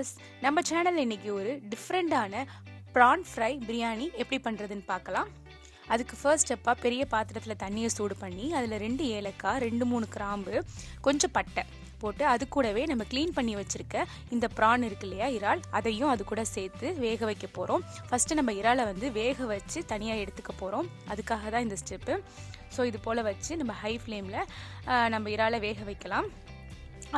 Viewers, நம்ம channel இன்னைக்கு ஒரு டிஃப்ரெண்டான ப்ரான் ஃப்ரை பிரியாணி எப்படி பண்ணுறதுன்னு பார்க்கலாம். அதுக்கு ஃபர்ஸ்ட் ஸ்டெப்பாக பெரிய பாத்திரத்தில் தண்ணியை சூடு பண்ணி அதில் 2 ஏலக்காய், 2-3 கிராம்பு, கொஞ்சம் பட்டை போட்டு அது கூடவே நம்ம க்ளீன் பண்ணி வச்சுருக்க இந்த ப்ரான் இருக்கு இல்லையா, இறால், அதையும் அது கூட சேர்த்து வேக வைக்க போகிறோம். ஃபஸ்ட்டு நம்ம இறாலை வேக வச்சு தனியாக எடுத்துக்க போகிறோம். அதுக்காக தான் இந்த ஸ்டெப்பு. ஸோ இது போல் வச்சு நம்ம ஹை ஃப்ளேமில் நம்ம இறாலை வேக வைக்கலாம்.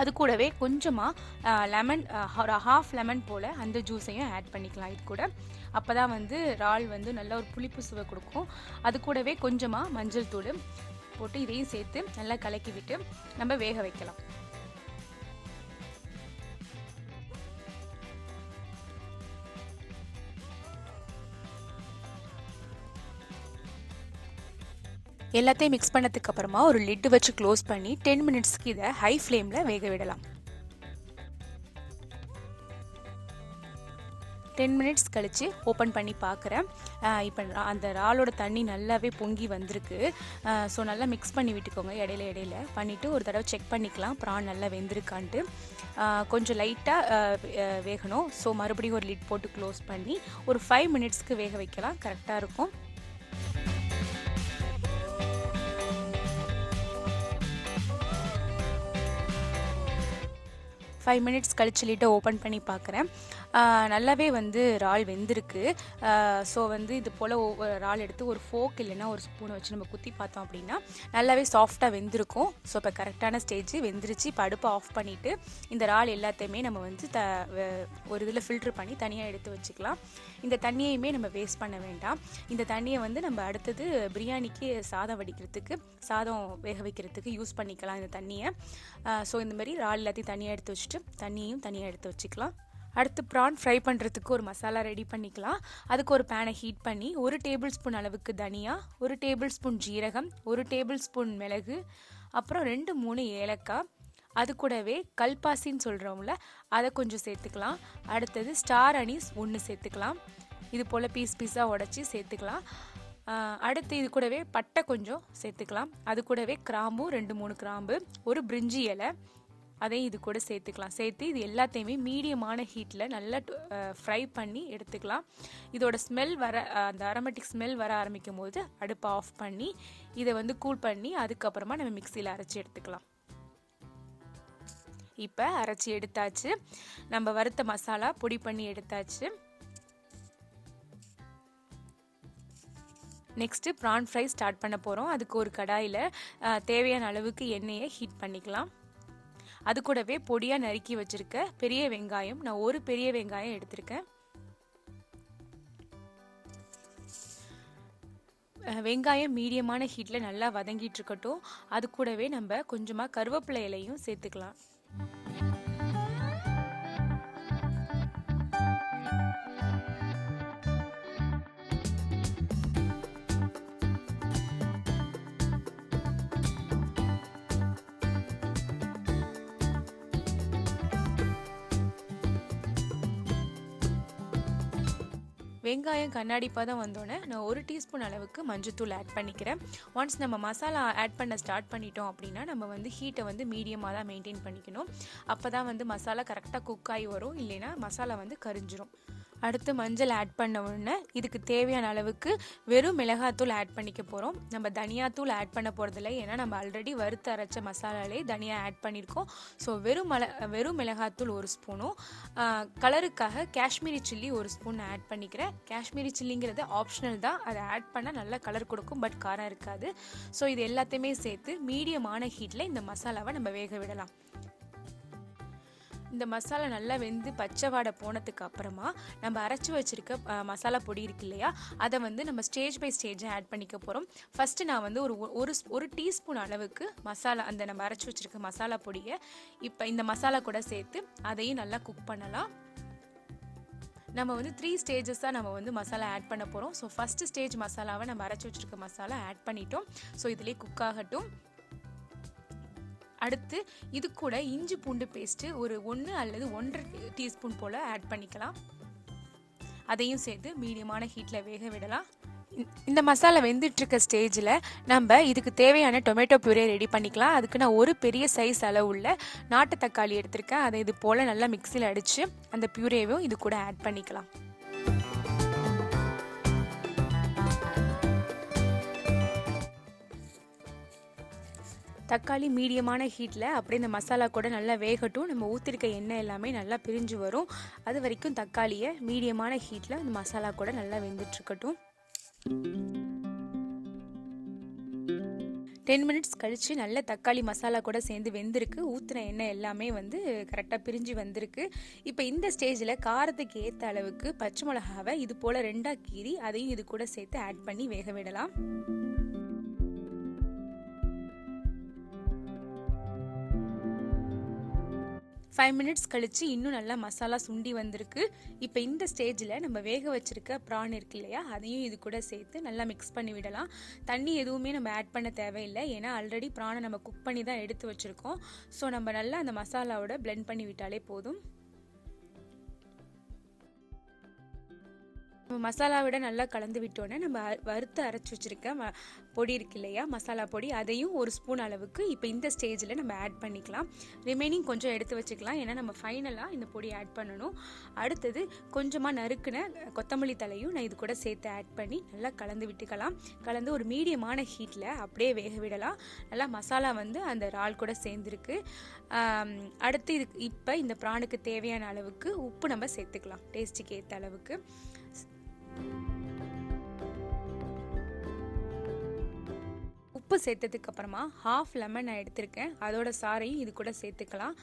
அது கூடவே கொஞ்சமாக லெமன், ஒரு ஹாஃப் லெமன் போல் அந்த ஜூஸையும் ஆட் பண்ணிக்கலாம் இது கூட. அப்போ தான் இறால் நல்ல ஒரு புளிப்பு சுவை கொடுக்கும். அது கூடவே கொஞ்சமாக மஞ்சள் தூள் போட்டு இதையும் சேர்த்து நல்லா கலக்கி விட்டு நம்ம வேக வைக்கலாம். எல்லாத்தையும் மிக்ஸ் பண்ணதுக்கு அப்புறமா ஒரு லிட்டு வச்சு க்ளோஸ் பண்ணி 10 மினிட்ஸ்க்கு இதை ஹை ஃப்ளேமில் வேக விடலாம். 10 மினிட்ஸ் கழித்து ஓப்பன் பண்ணி பார்க்குறேன். இப்போ அந்த இறாலோட தண்ணி நல்லாவே பொங்கி வந்திருக்கு. ஸோ நல்லா மிக்ஸ் பண்ணி விட்டுக்கோங்க. இடையில பண்ணிவிட்டு ஒரு தடவை செக் பண்ணிக்கலாம் ப்ரான் நல்லா வெந்திருக்கான்ட்டு. கொஞ்சம் லைட்டாக வேகணும். ஸோ மறுபடியும் ஒரு லிட் போட்டு க்ளோஸ் பண்ணி ஒரு 5 மினிட்ஸ்க்கு வேக வைக்கலாம். கரெக்டாக இருக்கும். 5 மினிட்ஸ் கழிச்சு லிட்டை ஓப்பன் பண்ணி பார்க்குறேன். நல்லாவே இறால் வெந்திருக்கு. ஸோ இது போல் இறால் எடுத்து ஒரு ஃபோக் இல்லைன்னா ஒரு ஸ்பூனை வச்சு நம்ம குத்தி பார்த்தோம் அப்படின்னா நல்லாவே சாஃப்டாக வெந்திருக்கும். ஸோ இப்போ கரெக்டான ஸ்டேஜ் வெந்துருச்சு. இப்போ அடுப்பை ஆஃப் பண்ணிவிட்டு இந்த இறால் எல்லாத்தையுமே நம்ம ஒரு இதில் ஃபில்ட்ரு பண்ணி தனியாக எடுத்து வச்சுக்கலாம். இந்த தண்ணியையுமே நம்ம வேஸ்ட் பண்ண வேண்டாம். இந்த தண்ணியை நம்ம அடுத்தது பிரியாணிக்கு சாதம் வடிக்கிறதுக்கு, சாதம் வேக வைக்கிறதுக்கு யூஸ் பண்ணிக்கலாம் இந்த தண்ணியை. ஸோ இந்த மாதிரி இறால் எல்லாத்தையும் தனியாக எடுத்து வச்சுட்டு தண்ணியும் தனியாக எடுத்து வச்சுக்கலாம். அடுத்து ப்ரான் ஃப்ரை பண்ணுறதுக்கு ஒரு மசாலா ரெடி பண்ணிக்கலாம். அதுக்கு ஒரு பேனை ஹீட் பண்ணி 1 டேபிள் ஸ்பூன் அளவுக்கு தனியா, 1 டேபிள் ஸ்பூன் ஜீரகம், 1 டேபிள் ஸ்பூன் மிளகு, அப்புறம் 2-3 ஏலக்காய், அது கூடவே கல்பாசின்னு சொல்கிறோம்ல அதை கொஞ்சம் சேர்த்துக்கலாம். அடுத்தது ஸ்டார் அனீஸ் 1 சேர்த்துக்கலாம். இது போல் பீஸாக உடச்சி சேர்த்துக்கலாம். அடுத்து இது கூடவே பட்டை கொஞ்சம் சேர்த்துக்கலாம். அது கூடவே கிராம்பு 2-3 கிராம்பு, ஒரு பிரிஞ்சி இலை, அதையும் இது கூட சேர்த்துக்கலாம். சேர்த்து இது எல்லாத்தையுமே மீடியமான ஹீட்டில் நல்லா ஃப்ரை பண்ணி எடுத்துக்கலாம். இதோட ஸ்மெல் அந்த அரோமேட்டிக் ஸ்மெல் வர ஆரம்பிக்கும் போது அடுப்பை ஆஃப் பண்ணி இதை கூல் பண்ணி அதுக்கப்புறமா நம்ம மிக்சியில் அரைச்சி எடுத்துக்கலாம். இப்போ அரைச்சி எடுத்தாச்சு. நம்ம வறுத்த மசாலா பொடி பண்ணி எடுத்தாச்சு. நெக்ஸ்ட்டு ப்ரான் ஃப்ரை ஸ்டார்ட் பண்ண போகிறோம். அதுக்கு ஒரு கடாயில் தேவையான அளவுக்கு எண்ணெயை ஹீட் பண்ணிக்கலாம். அது கூடவே பொடியாக நறுக்கி வச்சுருக்க பெரிய வெங்காயம், நான் ஒரு பெரிய வெங்காயம் எடுத்திருக்கேன். வெங்காயம் மீடியமான ஹீட்டில் நல்லா வதங்கிட்டு இருக்கட்டும். அது கூடவே நம்ம கொஞ்சமாக கருவேப்பிலை இலையும் சேர்த்துக்கலாம். வெங்காயம் கண்ணாடி பதம் வந்தோடனே நான் 1 டீஸ்பூன் அளவுக்கு மஞ்சத்தூள் ஆட் பண்ணிக்கிறேன். ஒன்ஸ் நம்ம மசாலா ஆட் பண்ண ஸ்டார்ட் பண்ணிட்டோம் அப்படின்னா நம்ம ஹீட்டை மீடியமாக தான் மெயின்டைன் பண்ணிக்கணும். அப்போ தான் மசாலா கரெக்டாக குக் ஆகி வரும். இல்லைன்னா மசாலா கரிஞ்சிரும். அடுத்து மஞ்சள் ஆட் பண்ண உடனே இதுக்கு தேவையான அளவுக்கு வெறும் மிளகாத்தூள் ஆட் பண்ணிக்க போகிறோம். நம்ம தனியாத்தூள் ஆட் பண்ண போகிறதில்ல, ஏன்னா நம்ம ஆல்ரெடி வறுத்து அரைச்ச மசாலாலே தனியாக ஆட் பண்ணியிருக்கோம். ஸோ வெறும் மிளகாத்தூள் 1 ஸ்பூனும், கலருக்காக காஷ்மீரி சில்லி 1 ஸ்பூன் ஆட் பண்ணிக்கிறேன். காஷ்மீரி சில்லிங்கிறது ஆப்ஷனல் தான், அதை ஆட் பண்ணால் நல்லா கலர் கொடுக்கும், பட் காரம் இருக்காது. ஸோ இது எல்லாத்தையுமே சேர்த்து மீடியமான ஹீட்டில் இந்த மசாலாவை நம்ம வேக விடலாம். இந்த மசாலா நல்லா வெந்து பச்சை வாடை போனதுக்கு அப்புறமா நம்ம அரைச்சி வச்சுருக்க மசாலா பொடி இருக்கு இல்லையா, அதை நம்ம ஸ்டேஜ் பை ஸ்டேஜாக ஆட் பண்ணிக்க போகிறோம். ஃபஸ்ட்டு நான் ஒரு டீஸ்பூன் அளவுக்கு மசாலா, அந்த நம்ம அரைச்சி வச்சுருக்க மசாலா பொடியை இப்போ இந்த மசாலா கூட சேர்த்து அதையும் நல்லா குக் பண்ணலாம். நம்ம 3 ஸ்டேஜஸாக நம்ம மசாலா ஆட் பண்ண போகிறோம். ஸோ ஃபஸ்ட்டு ஸ்டேஜ் மசாலாவை நம்ம அரைச்சி வச்சுருக்க மசாலா ஆட் பண்ணிட்டோம். ஸோ இதிலே குக் ஆகட்டும். அடுத்து இது கூட இஞ்சி பூண்டு பேஸ்ட்டு ஒரு 1 அல்லது 1.5 டீஸ்பூன் போல் ஆட் பண்ணிக்கலாம். அதையும் சேர்த்து மீடியமான ஹீட்டில் வேக விடலாம். இந்த மசாலா வெந்துட்டுருக்க ஸ்டேஜில் நம்ம இதுக்கு தேவையான டொமேட்டோ பியூரே ரெடி பண்ணிக்கலாம். அதுக்கு நான் ஒரு பெரிய சைஸ் அளவு உள்ள நாட்டு தக்காளி எடுத்திருக்கேன். அதை இது போல் நல்லா மிக்சியில் அடித்து அந்த பியூரேவும் இது கூட ஆட் பண்ணிக்கலாம். தக்காளி மீடியமான ஹீட்டில் அப்படியே இந்த மசாலா கூட நல்லா வேகட்டும். நம்ம ஊற்றிருக்க எண்ணெய் எல்லாமே நல்லா பிரிஞ்சு வரும். அது வரைக்கும் தக்காளியை மீடியமான ஹீட்டில் இந்த மசாலா கூட நல்லா வெந்துட்டுருக்கட்டும். 10 மினிட்ஸ் கழித்து நல்ல தக்காளி மசாலா கூட சேர்ந்து வெந்திருக்கு. ஊற்றின எண்ணெய் எல்லாமே வந்து கரெக்டாக பிரிஞ்சு வந்திருக்கு. இப்போ இந்த ஸ்டேஜில் காரத்துக்கு ஏற்ற அளவுக்கு பச்சை மிளகாவை இது போல் 2ஆக கீறி அதையும் இது கூட சேர்த்து ஆட் பண்ணி வேக விடலாம். ஃபைவ் மினிட்ஸ் கழித்து இன்னும் நல்லா மசாலா சுண்டி வந்திருக்கு. இப்போ இந்த ஸ்டேஜில் நம்ம வேக வச்சுருக்க ப்ரான் இருக்கு இல்லையா, அதையும் இது கூட சேர்த்து நல்லா மிக்ஸ் பண்ணி விடலாம். தண்ணி எதுவுமே நம்ம ஆட் பண்ண தேவையில்லை, ஏன்னா ஆல்ரெடி ப்ரானை நம்ம குக் பண்ணி தான் எடுத்து வச்சுருக்கோம். ஸோ நம்ம நல்லா அந்த மசாலாவோட பிளெண்ட் பண்ணி விட்டாலே போதும். மசாலா விட நல்லா கலந்து விட்டோன்னே நம்ம வறுத்து அரைச்சி வச்சுருக்க பொடி இருக்கு இல்லையா, மசாலா பொடி, அதையும் ஒரு ஸ்பூன் அளவுக்கு இப்போ இந்த ஸ்டேஜில் நம்ம ஆட் பண்ணிக்கலாம். ரிமைனிங் கொஞ்சம் எடுத்து வச்சுக்கலாம், ஏன்னா நம்ம ஃபைனலாக இந்த பொடி ஆட் பண்ணணும். அடுத்தது கொஞ்சமாக நறுக்குன கொத்தமல்லி தலையும் நான் இது கூட சேர்த்து ஆட் பண்ணி நல்லா கலந்து விட்டுக்கலாம். கலந்து ஒரு மீடியமான ஹீட்டில் அப்படியே வேக விடலாம். நல்லா மசாலா வந்து அந்த இறால் கூட சேர்ந்துருக்கு. அடுத்து இப்போ இந்த ப்ரானுக்கு தேவையான அளவுக்கு உப்பு நம்ம சேர்த்துக்கலாம், டேஸ்ட்டுக்கு ஏற்ற அளவுக்கு. உப்பு சேர்த்ததுக்கு அப்புறமா ஹாஃப் லெமன் நான் எடுத்திருக்கேன், அதோட சாறையும் இது கூட சேர்த்துக்கலாம்.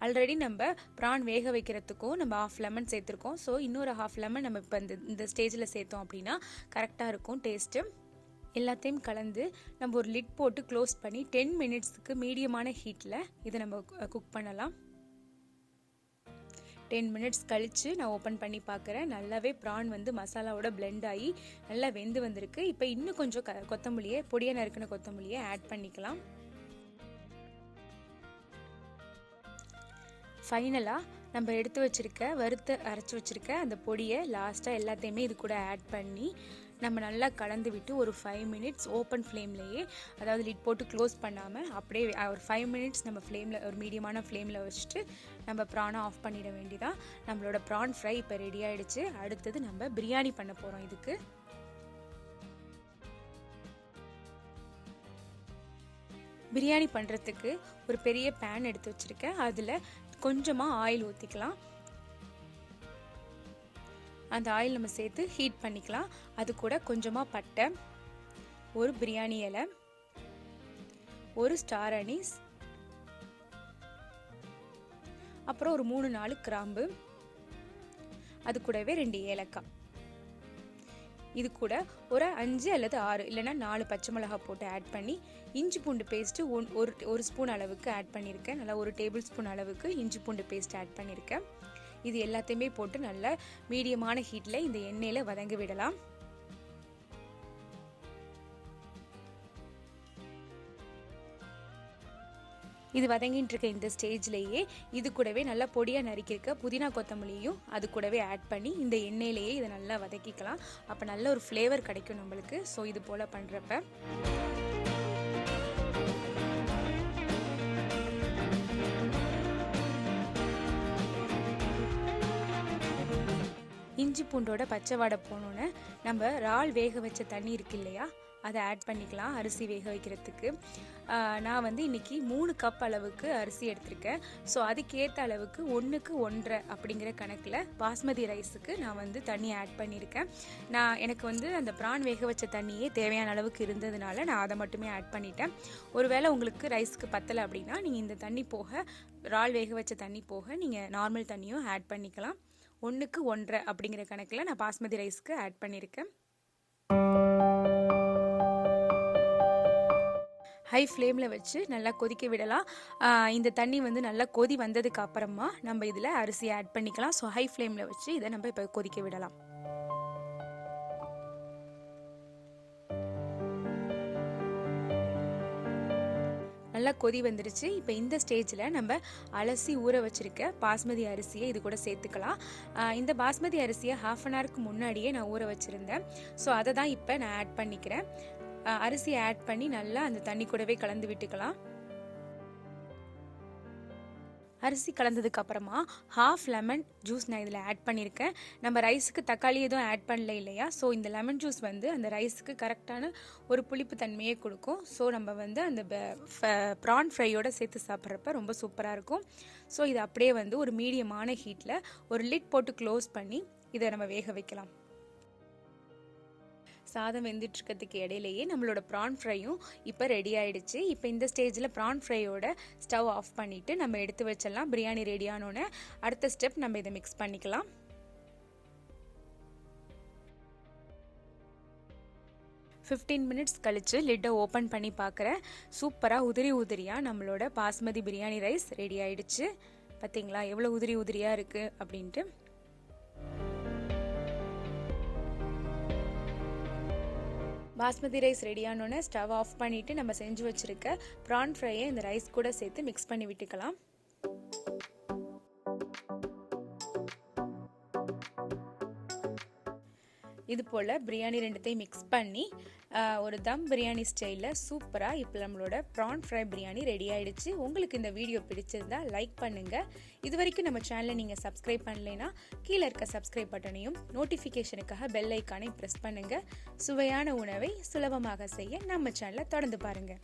ஆல்ரெடி நம்ம ப்ரான் வேக வைக்கிறதுக்கும் நம்ம ஹாஃப் லெமன் சேர்த்துருக்கோம். ஸோ இன்னொரு ஹாஃப் லெமன் நம்ம இப்போ இந்த ஸ்டேஜில் சேர்த்தோம் அப்படின்னா கரெக்டாக இருக்கும் டேஸ்ட்டு. எல்லாத்தையும் கலந்து நம்ம ஒரு லிட் போட்டு க்ளோஸ் பண்ணி 10 மினிட்ஸுக்கு மீடியமான ஹீட்டில் இதை நம்ம குக் பண்ணலாம். 10 மினிட்ஸ் கழித்து நான் ஓப்பன் பண்ணி பார்க்குறேன். நல்லாவே ப்ரான் வந்து மசாலாவோட பிளெண்ட் ஆகி நல்லா வெந்து வந்திருக்கு. இப்போ இன்னும் கொஞ்சம் கொத்தமல்லியை, பொடியாக நறுக்கின கொத்தமல்லியை ஆட் பண்ணிக்கலாம். ஃபைனலாக நம்ம எடுத்து வச்சுருக்க வறுத்து அரைச்சி வச்சுருக்க அந்த பொடியை லாஸ்ட்டாக எல்லாத்தையுமே இது கூட ஆட் பண்ணி நம்ம நல்லா கலந்து விட்டு ஒரு 5 மினிட்ஸ் ஓப்பன் ஃப்ளேம்லேயே, அதாவது லிட் போட்டு க்ளோஸ் பண்ணாமல் அப்படியே ஒரு 5 மினிட்ஸ் நம்ம ஃப்ளேமில், ஒரு மீடியமான ஃப்ளேமில் வச்சுட்டு நம்ம ப்ரானை ஆஃப் பண்ணிட வேண்டியதான். நம்மளோட ப்ரான் ஃப்ரை இப்போ ரெடி ஆகிடுச்சு. அடுத்தது நம்ம பிரியாணி பண்ண போகிறோம். இதுக்கு பிரியாணி பண்ணுறதுக்கு ஒரு பெரிய பேன் எடுத்து வச்சுருக்கேன். அதில் கொஞ்சமாக ஆயில் ஊற்றிக்கலாம். அந்த ஆயில் நம்ம சேர்த்து ஹீட் பண்ணிக்கலாம். அது கூட கொஞ்சமாக பட்டை, ஒரு பிரியாணி இலை, ஒரு ஸ்டார் அனீஸ், அப்புறம் ஒரு 3-4 கிராம்பு, அது கூடவே 2 ஏலக்காய், இது கூட ஒரு 5 அல்லது 6 இல்லைன்னா 4 பச்சை மிளகாய் போட்டு ஆட் பண்ணி இஞ்சி பூண்டு பேஸ்ட்டு ஒரு ஸ்பூன் அளவுக்கு ஆட் பண்ணியிருக்கேன். நல்லா 1 டேபிள் ஸ்பூன் அளவுக்கு இஞ்சி பூண்டு பேஸ்ட் ஆட் பண்ணியிருக்கேன். இது எல்லாத்தையுமே போட்டு நல்ல மீடியமான ஹீட்டில் இந்த எண்ணெயில் வதங்கி விடலாம். இது வதங்கிட்டு இருக்க இந்த ஸ்டேஜ்லேயே இது கூடவே நல்லா பொடியாக நறுக்கியிருக்க புதினா கொத்தமல்லியும் அது கூடவே ஆட் பண்ணி இந்த எண்ணெயிலேயே இதை நல்லா வதக்கிக்கலாம். அப்போ நல்ல ஒரு ஃப்ளேவர் கிடைக்கும் நம்மளுக்கு. ஸோ இது போல் பண்ணுறப்ப இஞ்சி பூண்டோட பச்சை வாடை போனோன்னு நம்ம இறால் வேக வச்ச தண்ணி இருக்கு இல்லையா, அதை ஆட் பண்ணிக்கலாம் அரிசி வேக வைக்கிறதுக்கு. நான் வந்து இன்றைக்கி 3 கப் அளவுக்கு அரிசி எடுத்திருக்கேன். ஸோ அதுக்கேற்ற அளவுக்கு 1க்கு 1.5 அப்படிங்கிற கணக்கில் பாஸ்மதி ரைஸுக்கு நான் வந்து தண்ணி ஆட் பண்ணியிருக்கேன். எனக்கு வந்து அந்த ப்ரான் வேக வச்ச தண்ணியே தேவையான அளவுக்கு இருந்ததுனால நான் அதை மட்டுமே ஆட் பண்ணிட்டேன். ஒருவேளை உங்களுக்கு ரைஸுக்கு பத்தலை அப்படின்னா நீங்கள் இந்த தண்ணி போக, இறால் வேக வச்ச தண்ணி போக நீங்கள் நார்மல் தண்ணியும் ஆட் பண்ணிக்கலாம். 1க்கு 1.5 அப்படிங்கிற கணக்கில் நான் பாஸ்மதி ரைஸ்க்கு ஆட் பண்ணியிருக்கேன். ஹை ஃப்ளேமில் வச்சு நல்லா கொதிக்க விடலாம். இந்த தண்ணி வந்து நல்லா கொதி வந்ததுக்கு அப்புறமா நம்ம இதில் அரிசி ஆட் பண்ணிக்கலாம். ஸோ ஹை ஃப்ளேமில் வச்சு இதை நம்ம இப்போ கொதிக்க விடலாம். நல்லா கொதி வந்துருச்சு. இப்போ இந்த ஸ்டேஜில் நம்ம அலசி ஊற வச்சுருக்க பாஸ்மதி அரிசியை இது கூட சேர்த்துக்கலாம். இந்த பாஸ்மதி அரிசியை ½ அன் ஹவருக்கு முன்னாடியே நான் ஊற வச்சுருந்தேன். ஸோ அதை தான் இப்போ நான் ஆட் பண்ணிக்கிறேன். அரிசியை ஆட் பண்ணி நல்லா அந்த தண்ணி கூடவே கலந்து விட்டுக்கலாம். அரிசி கலந்ததுக்கு அப்புறமா ½ லெமன் ஜூஸ் நான் இதில் ஆட் பண்ணியிருக்கேன். நம்ம ரைஸுக்கு தக்காளி எதுவும் ஆட் பண்ணல இல்லையா, ஸோ இந்த லெமன் ஜூஸ் வந்து அந்த ரைஸுக்கு கரெக்டான ஒரு புளிப்பு தன்மையே கொடுக்கும். ஸோ நம்ம வந்து அந்த ப்ரான் ஃப்ரையோட சேர்த்து சாப்பிட்றப்ப ரொம்ப சூப்பராக இருக்கும். ஸோ இது அப்படியே வந்து ஒரு மீடியமான ஹீட்டில் ஒரு லிட் போட்டு க்ளோஸ் பண்ணி இதை நம்ம வேக வைக்கலாம். சாதம் வெந்துட்டு இருக்கிறதுக்கு இடையிலேயே நம்மளோட ப்ரான் ஃப்ரையும் இப்போ ரெடி ஆயிடுச்சு. இப்போ இந்த ஸ்டேஜில் ப்ரான் ஃப்ரையோட ஸ்டவ் ஆஃப் பண்ணிவிட்டு நம்ம எடுத்து வச்சிடலாம். பிரியாணி ரெடி ஆனோன்னு அடுத்த ஸ்டெப் நம்ம இதை மிக்ஸ் பண்ணிக்கலாம். மினிட்ஸ் கழித்து லிட்டை ஓப்பன் பண்ணி பார்க்குறேன். சூப்பராக உதிரி உதிரியாக நம்மளோட பாஸ்மதி பிரியாணி ரைஸ் ரெடி ஆயிடுச்சு. பார்த்தீங்களா எவ்வளோ உதிரி உதிரியாக இருக்குது அப்படின்ட்டு. பாஸ்மதி ரைஸ் ரெடியானோன்னு ஸ்டவ் ஆஃப் பண்ணிவிட்டு நம்ம செஞ்சு வச்சுருக்க ப்ரான் ஃப்ரையை இந்த ரைஸ் கூட சேர்த்து மிக்ஸ் பண்ணி விட்டுக்கலாம். இது போல் பிரியாணி ரெண்டுத்தையும் மிக்ஸ் பண்ணி ஒரு தம் பிரியாணி ஸ்டைலில் சூப்பராக இப்போ நம்மளோட ப்ரான் ஃப்ரை பிரியாணி ரெடி ஆகிடுச்சு. உங்களுக்கு இந்த வீடியோ பிடிச்சிருந்தா லைக் பண்ணுங்கள். இது வரைக்கும் நம்ம சேனலை நீங்கள் சப்ஸ்கிரைப் பண்ணலைன்னா கீழே இருக்க சப்ஸ்கிரைப் பட்டனையும் நோட்டிஃபிகேஷனுக்காக பெல் ஐக்கானையும் ப்ரெஸ் பண்ணுங்கள். சுவையான உணவை சுலபமாக செய்ய நம்ம சேனலை தொடர்ந்து பாருங்கள்.